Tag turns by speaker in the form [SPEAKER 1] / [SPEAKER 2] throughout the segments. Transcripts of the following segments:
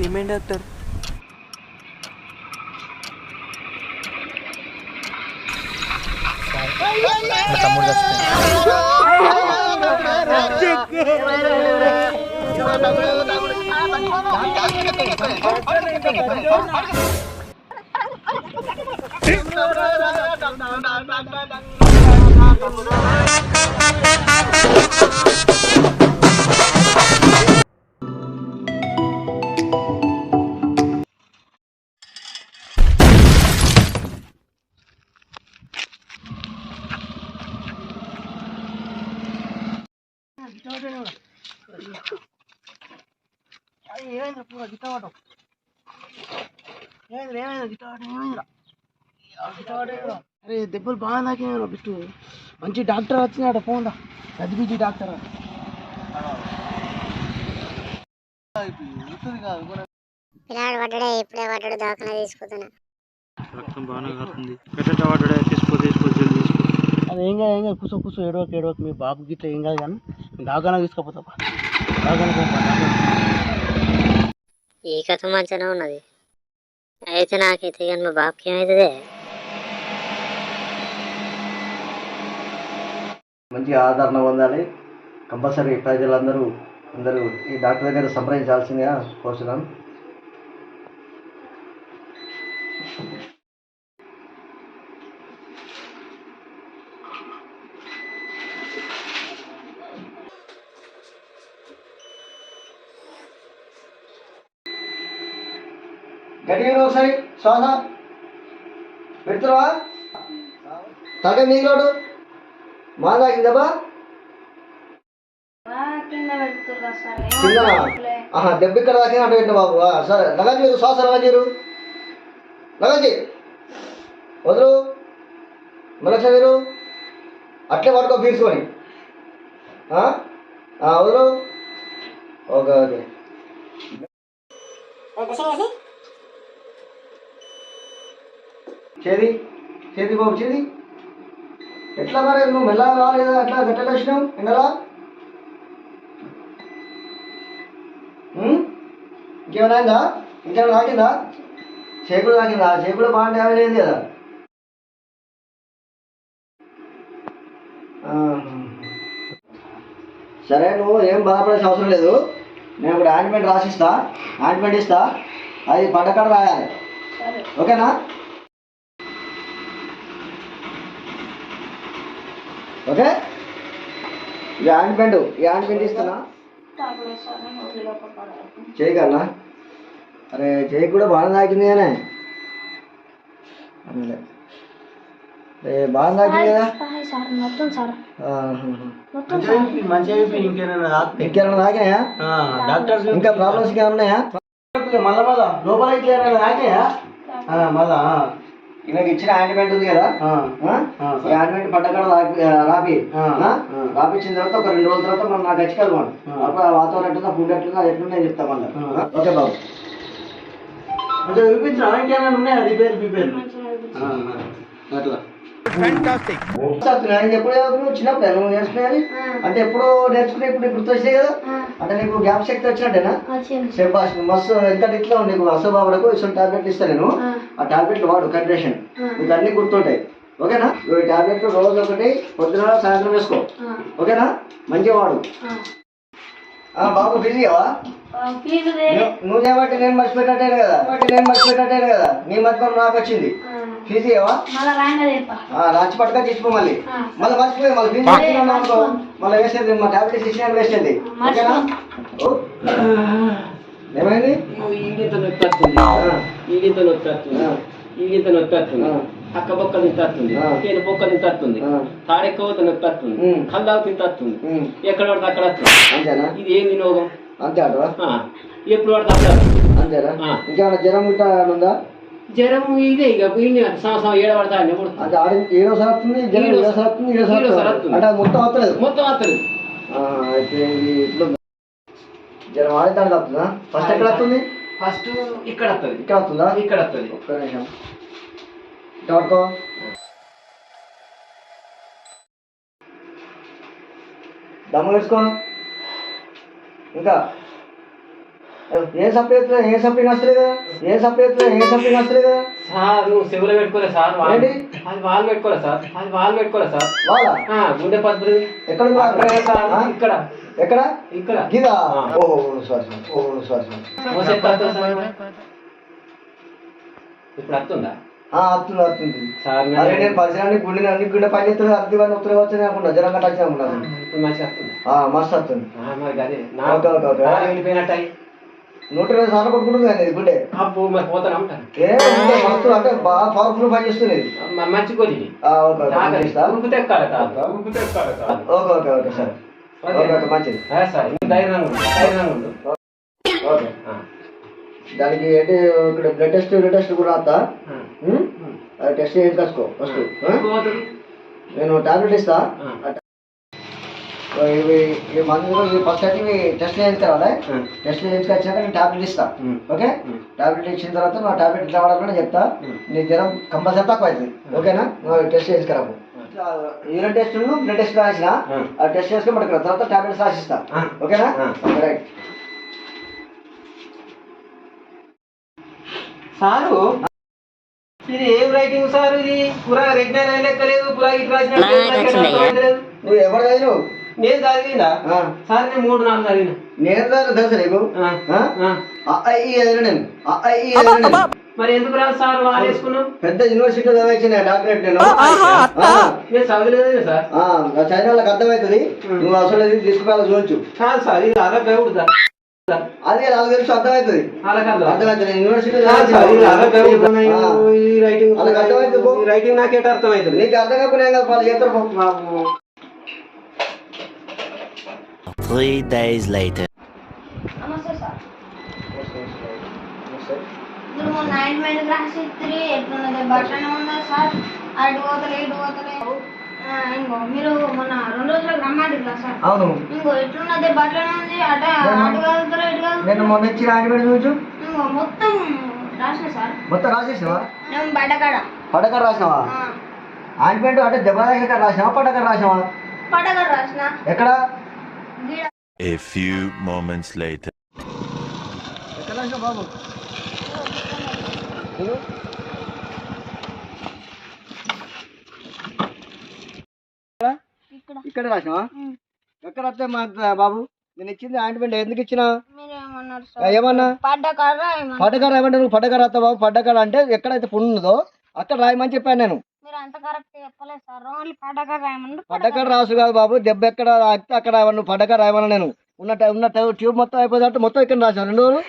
[SPEAKER 1] ఏమైంది డాక్టర్?
[SPEAKER 2] తమ్ముడు
[SPEAKER 1] అరే దెబ్బలు బాగా నాకేమో బిట్టు. మంచి డాక్టర్ వచ్చినాడు, ఫోన్ గదిబిజీ డాక్టర్.
[SPEAKER 3] పిల్లాడు పడ్డాడే, ఇప్పుడే పడ్డాడు, దాకా తీసుకుతున్నా.
[SPEAKER 2] రక్తం బాగానే కాస్తుంది. ఎట్ట పడ్డాడే? తీసుకో జల్దీ తీసుకో.
[SPEAKER 1] అది ఏం కాదు కూర్చో కూర్చో, ఏడవకు మీ బాబు గిట్ల ఏం కాదు కానీ దాకా తీసుకుపోతా.
[SPEAKER 3] ఈ కథ మంచిగానే ఉన్నది. అయితే నాకైతే కానీ మా బాబుకి ఏమవుతుంది?
[SPEAKER 4] మంచి ఆదరణ పొందాలి. కంపల్సరీ ప్రజలందరూ ఈ డాక్టర్ దగ్గర సంప్రదించాల్సిందిగా కోరుతున్నాం. గట్టిగా ఒకసారి శ్వాస పెడుతున్నావా? తలకాయ మిగిలాడు మా తాకిందబ్బా. దెబ్బ ఇక్కడ తాకిన అటు పెట్టిన బాబు. సరే లగంజీరు, శ్వాస లగంజీరు, లగంజీ వదులు. మలక్ష మీరు అట్లే పట్టుకో పీల్చుకొని. వదులు. Okay okay. చేతి బాబు చేతి. ఎట్లా మరి నువ్వు మెల్లగా రాలేదా? అట్లా గట్ట వచ్చినావు ఎండలా? ఇంకేమైనా అయిందా? ఇంకేమైనా తాకిందా? చేకులు తాకిందా? చేకులు బాగా డ్యామేజ్ అయింది కదా. సరే, నువ్వు ఏం బాధపడాల్సిన అవసరం లేదు. నేను ఇప్పుడు ఆయింట్మెంట్ రాసిస్తా, ఆయింట్మెంట్ ఇస్తా, అది పడ్డకాడ రాయాలి. ఓకేనా? ఓకే. ఈ ఆయింట్మెంట్ ఇస్తానా? చేయగలనా? అరే చేయి కూడా బాగా తాకింది కానీ బాగా తాకింది కదా. ఇంకేమైనా తాకినాయా? ఇంకా ప్రాబ్లమ్స్ ఇంకా ఉన్నాయా? మళ్ళా లోపల ఇట్లా తాకినాయా? మళ్ళా ఈమెకి ఇచ్చిన ఆయింట్మెంట్ ఉంది కదా, ఈ ఆయింట్మెంట్ పడ్డకాడ రాపించిన తర్వాత ఒక 2 రోజుల తర్వాత మనం నాకు వచ్చి కలవండి. అప్పుడు ఆ వాతావరణం ఎట్లుందా, ఫుడ్ ఎట్లుందా, అది ఎట్లుందా అని చెప్తాం మళ్ళీ. ఓకే బాబు. కొంచెం చూపించిన ఇంకేమైనా ఉన్నాయా? రిపేర్ అట్లా ఎప్పుడు చదువుతున్నావు? చిన్నప్పుడు నువ్వు నేర్చుకునేది అంటే ఎప్పుడు నేర్చుకునే ఇప్పుడు గుర్తొచ్చినాయి కదా. అంటే నీకు జ్ఞాపక శక్తి వచ్చినట్టేనా? శబాష్, మస్తు. ఎంత ఇట్లా నీకు అసబాబులకు ఇటువంటి టాబ్లెట్లు ఇస్తా నేను. ఆ టాబ్లెట్లు వాడు కంట్రేషన్, నీకు అన్ని గుర్తుంటాయి. ఓకేనా? ఈ టాబ్లెట్లు రోజు ఒకటి పొద్దున సాయంత్రం వేసుకో. ఓకేనా? మంచిగా వాడు. బాబు బిజీవా? నువ్వు చేయబట్టి నేను మర్చిపెట్టాను కదా. నీ మర్చిపోయి నాకు వచ్చింది. ఫీజు ఇవ్వవా? రాచి పట్టుగా తీసుకో. మళ్ళీ మర్చిపోయి మళ్ళీ ఫీజు అనుకో, మళ్ళీ వేసేది మా టాబ్లెట్స్ ఇచ్చిన వేసేది. ఓకేనా? ఏమైంది?
[SPEAKER 5] ఈగింత నొప్పి వస్తుంది, అక్క బొక్క తింత వస్తుంది, తేనె బొక్క తింత వస్తుంది, తాడెక్కువ నొప్పి వస్తుంది, కల్లావు తింత వస్తుంది, ఎక్కడ పడితే అక్కడ వస్తుంది.
[SPEAKER 4] అంతేనా?
[SPEAKER 5] ఇది ఏం వినోదం?
[SPEAKER 4] అంతే అంటవా?
[SPEAKER 5] ఎప్పుడు పడితే అక్కడ.
[SPEAKER 4] అంతేనా? ఇంకేమైనా జ్వరం గిట్ట ఉందా?
[SPEAKER 5] జ్వరం ఇదే ఇక సంవత్సరం 7 పడతా
[SPEAKER 4] ఏడోసారి వస్తుంది. అంటే మొత్తం వస్తలేదు. అయితే జ్వరం ఆడేదాన్ని వస్తుందా? ఫస్ట్ ఎక్కడ వస్తుంది?
[SPEAKER 5] ఫస్ట్ ఇక్కడ వస్తుంది.
[SPEAKER 4] ఇక్కడ వస్తుందా?
[SPEAKER 5] ఇక్కడ వస్తుంది.
[SPEAKER 4] ఒక్క నిమిషం పట్టుకో. దమ్ము వేసుకో. ఇంకా ఏ సపరేట్ వస్తలేదు కదా, ఏ సపరేట్ వస్తలేదు కదా.
[SPEAKER 5] సార్ నువ్వు చెవులో పెట్టుకోలే సార్,
[SPEAKER 4] ఏంటి
[SPEAKER 5] అది వాళ్ళు పెట్టుకోలే సార్, అది వాళ్ళు పెట్టుకోలే సార్.
[SPEAKER 4] వాళ్ళ
[SPEAKER 5] గుండె పద్ధతి
[SPEAKER 4] ఎక్కడ
[SPEAKER 5] ఇక్కడ
[SPEAKER 4] ఎక్కడ
[SPEAKER 5] ఇక్కడ
[SPEAKER 4] గిదా. ఓహో సారీ సారీ.
[SPEAKER 5] ఇప్పుడు వస్తుందా?
[SPEAKER 4] వస్తుంది
[SPEAKER 5] సార్
[SPEAKER 4] అరే నేను పరిసరాన్ని గుండె పని చేస్తుంది, అర్థం కానీ ఉత్తరం వచ్చి అనుకున్నా, జ్వరం కట్ట వచ్చి అనుకున్నాను.
[SPEAKER 5] ఇప్పుడు మంచిగా వస్తుందా?
[SPEAKER 4] మస్తు వస్తుంది.
[SPEAKER 5] మరి అదే
[SPEAKER 4] ఓకే ఓకే ఓకే.
[SPEAKER 5] వెళ్ళిపోయినట్టు
[SPEAKER 4] 120 సార్లు కొట్టుకుంటుంది కానీ గుండె.
[SPEAKER 5] అప్పు మరి పోతాను ఉంటాను.
[SPEAKER 4] మస్తు అంటే బాగా పవర్ఫుల్ పని చేస్తుంది.
[SPEAKER 5] మంచి కొద్ది
[SPEAKER 4] okay okay okay sir. Okay okay మంచిది
[SPEAKER 5] సార్. ధైర్యంగా ఉండు.
[SPEAKER 4] ఓకే. దానికి ఏంటి ఇక్కడ బ్లడ్ టెస్ట్ కూడా రాస్తా, అది టెస్ట్ చేసి కసుకో ఫస్ట్. నేను టాబ్లెట్ ఇస్తా, ఇవి ఈ మందులు ఫస్ట్ అయితే ఇవి టెస్ట్ చేయించుకోవాలి. టెస్ట్ చేయించుకొచ్చాక నేను టాబ్లెట్ ఇస్తా. ఓకే, టాబ్లెట్ ఇచ్చిన తర్వాత నా టాబ్లెట్ ఇట్లా వాడాలని చెప్తా. నీ జ్వరం కంపల్సరీ తక్కువ అవుతుంది. ఓకేనా, టెస్ట్ చేయించుకురావు. యూరిన్ టెస్ట్ బ్లడ్ టెస్ట్ రాసిన, ఆ టెస్ట్ చేసుకుని పట్టుకురా, తర్వాత టాబ్లెట్స్ రాసిస్తా. ఓకేనా, రైట్.
[SPEAKER 5] సారు ఇది ఏం రైటింగ్ సార్? ఇది పురా రెగ్యులర్ లెక్కలేదు, పురా ఇట్లా
[SPEAKER 4] నువ్వు ఎవరు చదివినావు?
[SPEAKER 5] నేను చదివిందా సార్? నేను 3-4 చదివిన.
[SPEAKER 4] నేను తెలుసా నీకు?
[SPEAKER 5] మరి ఎందుకు రాదు సార్ వాళ్ళు వేసుకున్నావు?
[SPEAKER 4] పెద్ద యూనివర్సిటీలో చదివించిన డాక్టరేట్ నేను.
[SPEAKER 5] నేను చదవలేదు సార్.
[SPEAKER 4] చదివిన వాళ్ళకి అర్థమవుతుంది. నువ్వు అసలు తీసుకుపోవాలి చూడొచ్చు.
[SPEAKER 5] కాదు సార్, ఇది అలా దేవుడు సార్.
[SPEAKER 4] అదే నాకు తెలుసు, అర్థమవుతుంది. అర్థమవుతుంది. యూనివర్సిటీలో
[SPEAKER 5] రైటింగ్ నాకేట అర్థమవుతుంది.
[SPEAKER 4] నీకు అర్థం కాకుండా వాళ్ళు చేస్తారు.
[SPEAKER 6] 3 days later.
[SPEAKER 7] నమస్తే సార్. మీరు మొన్న నైట్ రాసి ఎట్లున్నది బట్టనే ఉన్నది సార్. అటు పోతలే ఇటు పోతలే. ఇంకో మీరు మొన్న 2 రోజులకు రమ్మంటారు కదా సార్.
[SPEAKER 4] అవును.
[SPEAKER 7] ఇంకో ఎట్లున్నది బట్టనే ఉంది. అటు కలుగుతారా ఇటు కాదు.
[SPEAKER 4] నేను మొన్న ఇచ్చిన ఆంటిబయోటిక్ చూచు.
[SPEAKER 7] ఇంకో మొత్తం రాసిన సార్.
[SPEAKER 4] మొత్తం రాసేసావా?
[SPEAKER 7] నేను పడకడ
[SPEAKER 4] రాసినావా? ఆంటిబయోటిక్ అంటే దెబ్బ దగ్గర రాసినావా, పడకడ రాసినావా?
[SPEAKER 7] పడకడ రాసిన.
[SPEAKER 4] ఎక్కడ?
[SPEAKER 6] A few moments later.
[SPEAKER 4] ఎక్కడ రాసినావు బాబు? ఇక్కడ రాసినావా? ఎక్కడ వస్తే బాబు? నేను ఇచ్చింది ఆయింట్మెంట్ ఎందుకు ఇచ్చినా? ఏమన్నా పడ్డకార ఏమంటే నువ్వు పడ్డకార రాస్తా బాబు. పడ్డకార అంటే ఎక్కడైతే పుండు ఉన్నదో అక్కడ రాయమని చెప్పాను నేను. పడ్డకార రాసు కాదు బాబు, దెబ్బ ఎక్కడ రాస్తే అక్కడ రాయమని. నువ్వు పడ్డకార రాయమన్నా నేను. ఉన్న ట్యూబ్ మొత్తం అయిపోతే మొత్తం ఇక్కడ రాసాను 2 రోజులు.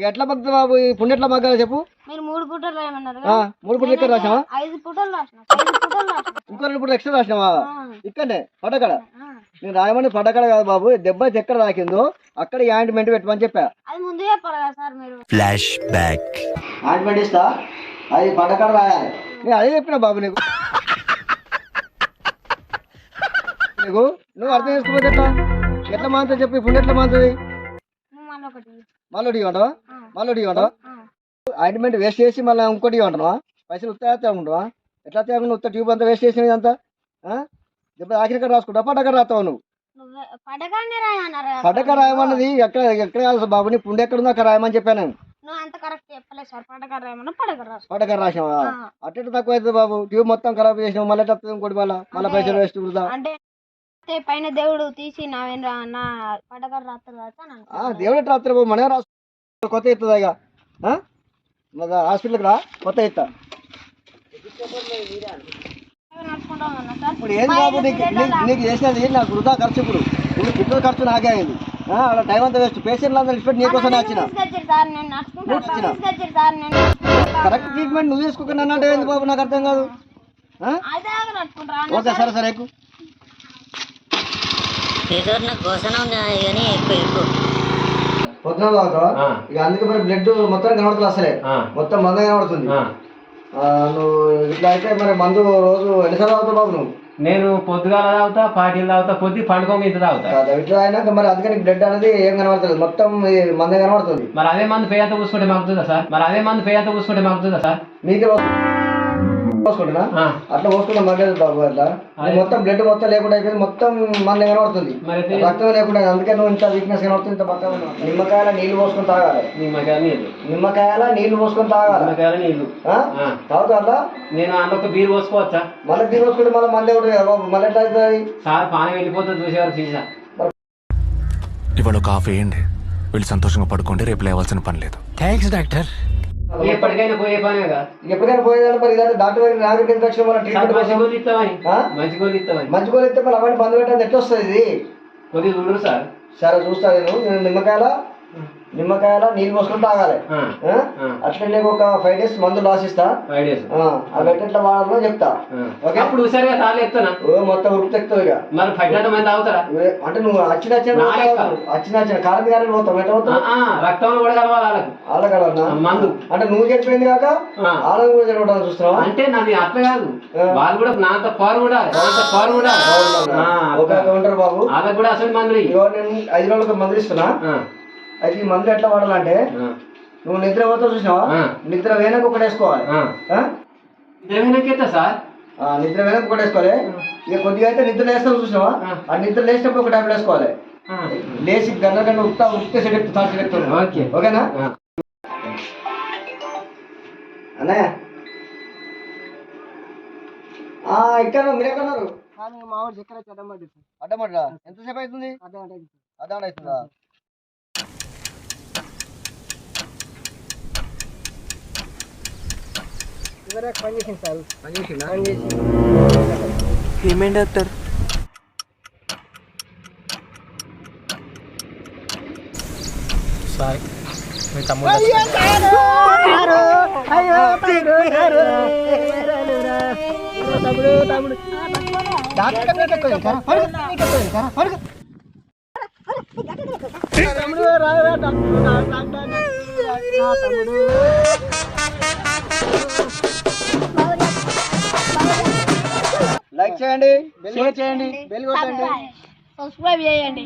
[SPEAKER 4] ఎట్లా మగ్గుతా బాబు? ఈ పుండు ఎట్లా మగ్గాలి చెప్పు?
[SPEAKER 7] 3 పూటలు రాయమన్నారు.
[SPEAKER 4] 3 పూటలు ఇక్కడ రాసావా?
[SPEAKER 7] 5 పూటలు రాసిన.
[SPEAKER 4] ఇంకో 2 పూటలు ఎక్స్ట్రా రాసినావా? ఇక్కడనే పడకడ. నేను రాయమని పడకడ కాదు బాబు, దెబ్బ ఎక్కడ తాకిందో అక్కడ ఆయింట్మెంట్ పెట్టమని చెప్పా.
[SPEAKER 7] అది ముందు చెప్పాలి కదా సార్ మీరు.
[SPEAKER 6] Flash back.
[SPEAKER 4] ఆయింట్మెంట్ ఇస్తా, అది పడకడ రాయాలి. నేను అదే చెప్పిన బాబు నీకు. నువ్వు అర్థం చేసుకోకపోతే ఎట్లా మాంతుంది చెప్పి? పుండు ఎట్లా మాంతుంది? మళ్ళీ ఇవ్వంటావా? ఆయింట్మెంట్ వేస్ట్ చేసి మళ్ళీ ఇంకోటి ఇవ్వంటావా? పైసలు ఉత్తా తేకుంటావా? ఎట్లా తేకుండా ఉత్త ట్యూబ్ అంతా వేస్ట్ చేసినది అంతా. దెబ్బ ఆఖరికర రాసుకుంటావా, పడకర రాస్తావు నువ్వు? పడకర రాయమన్నది ఎక్కడ కాదు బాబు. నీ పుండు ఎక్కడ ఉందో అక్కడ రాయమని చెప్పాను. పడకర రాసావా? అట్ట తక్కువ అవుతుంది బాబు. ట్యూబ్ మొత్తం ఖరాబ్ చేసినావు, మళ్ళీ ఇంకోటి మళ్ళీ పైసలు వేస్ట్ వృధా.
[SPEAKER 7] పైన దేవుడు తీసి నా పడకర రాస్తారు.
[SPEAKER 4] దేవుడు రాస్తారు బాబు, మనమే రాసు. కొత్త ఇస్తుందా ఇక? హాస్పిటల్కి రా, కొత్త ఇస్తా. ఇప్పుడు ఏం బాబు నీకు చేసినది నాకు వృధా ఖర్చు. ఇప్పుడు పిల్లల ఖర్చు నాకే అయింది. అలా టైం అంతా వేస్ట్. పేషెంట్లు అందరూ ఇష్టపడి నీకోసం వచ్చిన. కరెక్ట్ ట్రీట్మెంట్ నువ్వు తీసుకోకుండా అన్నట్టు ఏంది బాబు? నాకు అర్థం కాదు. ఓకే సరే సరే ఎక్కువ. పొద్దున ఇక అందుకే మరి బ్లడ్ మొత్తం కనబడుతుంది. అసలే మొత్తం మంద కనబడుతుంది. నువ్వు ఇట్లా అయితే మరి మందు రోజు ఎన్నిసార్లు తాగుతావు బాబు నువ్వు?
[SPEAKER 5] నేను పొద్దుగాల తాగుతా, పార్టీలు తాగుతా, పొద్దు పండుకోక ఇంత తాగుతా.
[SPEAKER 4] ఇట్లా అయినాక మరి అందుకని బ్లడ్ అనేది ఏం కనబడుతుంది, మొత్తం మంద కనబడుతుంది.
[SPEAKER 5] మరి అదే మందు పేయంత పూసుకుంటే మాకుతుందా సార్? మీకే
[SPEAKER 4] పోసుకుంటున్నా అట్లా పోసుకున్నా మండే బాబు అట్లా మొత్తం బ్లడ్ మొత్తం లేకుండా అయిపోయింది, మొత్తం మంద కనబడుతుంది, రక్తం లేకుండా. అందుకే నువ్వు ఇంత వీక్నెస్ కనబడుతుంది, ఇంత పక్క నిమ్మకాయల నీళ్లు పోసుకొని తాగాలి. నిమ్మకాయల నీళ్లు పోసుకొని తాగాలి. తాగుతా అట్లా.
[SPEAKER 5] నేను అందులో బీరు పోసుకోవచ్చా?
[SPEAKER 4] మళ్ళీ బీరు పోసుకుంటే మళ్ళీ మందే ఉంటుంది కదా బాబు, మళ్ళీ ఎట్లా అవుతుంది
[SPEAKER 5] సార్? పానం వెళ్ళిపోతుంది చూసేవారు సీసా.
[SPEAKER 8] ఇవాళ కాఫీ వేయండి, వీళ్ళు సంతోషంగా పడుకోండి, రేపు లేవాల్సిన పని లేదు. Thanks doctor.
[SPEAKER 5] ఎప్పటికైనా పోయే పనేగా.
[SPEAKER 4] ఎప్పటికైనా పోయేదాన్ని మరి ఇలాంటి డాక్టర్ దగ్గర నాకు ఇన్ఫెక్షన్ వల్ల ట్రీట్మెంట్
[SPEAKER 5] మంచి గోళ్ళు ఇస్తామని. మంచి గోళ్ళు ఇస్తామని.
[SPEAKER 4] మంచి గోళ్ళు ఇస్తే మళ్ళీ అవన్నీ బంద్ పెట్టాలి, ఎట్లా వస్తుంది ఇది?
[SPEAKER 5] కొద్దిగా చూడరు సార్.
[SPEAKER 4] సరే చూస్తా నేను నిమ్మకాయల నీళ్ళు పోసుకొని తాగాలి. అట్లా నీకు ఒక 5 days మందు రాసిస్తా,
[SPEAKER 5] 5 days
[SPEAKER 4] అవి ఎట్లా వాడాలో చెప్తా.
[SPEAKER 5] అప్పుడు సరిగా తాళ్ళు ఎత్తానా?
[SPEAKER 4] మొత్తం ఉరుకు తెస్తావు ఇక.
[SPEAKER 5] మరి 500 మంది తాగుతారా?
[SPEAKER 4] అంటే నువ్వు వచ్చిన కారం గారెలు పోతావు, ఎట్లా పోతావు?
[SPEAKER 5] రక్తంలో కూడా కలవాలి
[SPEAKER 4] వాళ్ళకలన్నా మందు. అంటే నువ్వు చనిపోయింది కాక వాళ్ళని కూడా చనిపోవడం చూస్తున్నావా?
[SPEAKER 5] అంటే నాది అట్లా కాదు, వాళ్ళు కూడా నాంత పవర్ కూడా
[SPEAKER 4] ఉంటారు బాబు.
[SPEAKER 5] వాళ్ళకి కూడా అసలు మందులు.
[SPEAKER 4] నేను 5 రోజులకు మందులు ఇస్తున్నా. అయితే ఈ మందులు ఎట్లా వాడాలంటే, నువ్వు నిద్ర పోతావు చూసినావా, నిద్ర వేనక ఒకటి వేసుకోవాలి.
[SPEAKER 5] సార్
[SPEAKER 4] నిద్ర వేనక ఒకటి వేసుకోవాలి. ఇక కొద్దిగా అయితే నిద్ర లేస్తావు చూసినావా, ఆ నిద్ర లేచినప్పుడు ఒక టాబ్లెట్ వేసుకోవాలి. లేచి గంట ఉప్తే సెట్ ఎక్కుతుంది. ఓకేనా అన్నయ్య? ఇక్కడ మీరు ఎక్కడున్నారు?
[SPEAKER 1] మా ఊరు చక్కెర
[SPEAKER 4] అడ్డమడ్డా ఎంతసేపు అవుతుంది? అర్ధగంట అవుతుందా?
[SPEAKER 1] పని చేసింది సార్.
[SPEAKER 4] పని చేసిందా?
[SPEAKER 1] ఏమేంటి డాక్టర్?
[SPEAKER 2] సారీ మీ తమ్ముడు
[SPEAKER 4] లైక్ చేయండి,
[SPEAKER 1] షేర్ చేయండి, బెల్ కొట్టండి,
[SPEAKER 7] సబ్స్క్రైబ్ చేయండి.